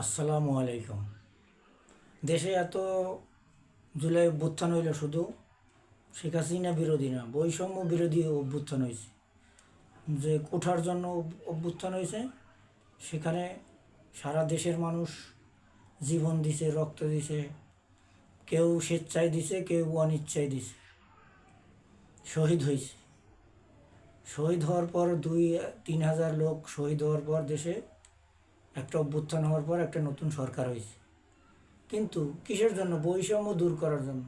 আসসালামু আলাইকুম। দেশে এত জুলাই অভ্যুত্থান হইল, শুধু শেখ হাসিনা বিরোধী না, বৈষম্য বিরোধী অভ্যুত্থান হয়েছে। যে কোঠার জন্য অভ্যুত্থান হয়েছে, সেখানে সারা দেশের মানুষ জীবন দিছে, রক্ত দিছে, কেউ স্বেচ্ছায় দিছে, কেউ অনিচ্ছায় দিছে, শহীদ হয়েছে। শহীদ হওয়ার পর 2-3 হাজার লোক শহীদ হওয়ার পর দেশে একটা অভ্যুত্থান হওয়ার পর একটা নতুন সরকার হয়েছে। কিন্তু কিসের জন্য? বৈষম্য দূর করার জন্য।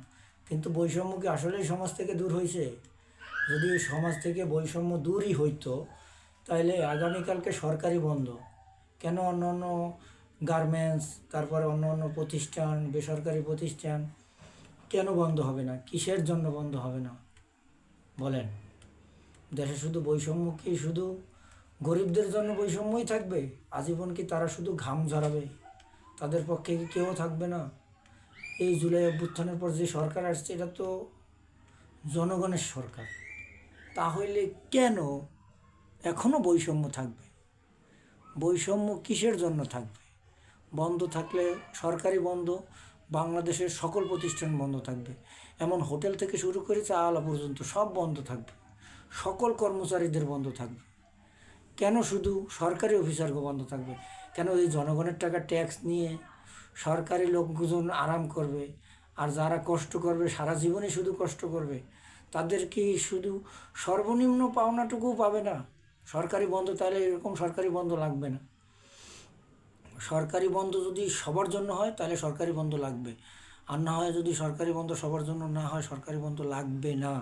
কিন্তু বৈষম্য কি আসলেই সমাজ থেকে দূর হয়েছে? যদি সমাজ থেকে বৈষম্য দূরই হইতো, তাহলে আগামীকালকে সরকারি বন্ধ কেন? অন্য অন্য গার্মেন্টস, তারপরে অন্য অন্য প্রতিষ্ঠান, বেসরকারি প্রতিষ্ঠান কেন বন্ধ হবে না? কিসের জন্য বন্ধ হবে না বলেন? দেশে শুধু বৈষম্য কি শুধু গরিবদের জন্য বৈষম্যই থাকবে? আজীবন কি তারা শুধু ঘাম ঝরাবে? তাদের পক্ষে কি কেউ থাকবে না? এই জুলাই অভ্যুত্থানের পর যে সরকার আসছে, এটা তো জনগণের সরকার। তাহলে কেন এখনও বৈষম্য থাকবে? বৈষম্য কিসের জন্য থাকবে? বন্ধ থাকলে সরকারি বন্ধ, বাংলাদেশের সকল প্রতিষ্ঠান বন্ধ থাকবে। এমন হোটেল থেকে শুরু করে চা আলা পর্যন্ত সব বন্ধ থাকবে, সকল কর্মচারীদের বন্ধ থাকবে। কেন শুধু সরকারি অফিসারকে বন্ধ থাকবে? কেন এই জনগণের টাকা ট্যাক্স নিয়ে সরকারি লোকজন আরাম করবে, আর যারা কষ্ট করবে, সারা জীবনে শুধু কষ্ট করবে, তাদের কি শুধু সর্বনিম্ন পাওনাটুকুও পাবে না? সরকারি বন্ধ, তাহলে এরকম সরকারি বন্ধ লাগবে না। সরকারি বন্ধ যদি সবার জন্য হয়, তাহলে সরকারি বন্ধ লাগবে। আর না হয় যদি সরকারি বন্ধ সবার জন্য না হয়, সরকারি বন্ধ লাগবে না।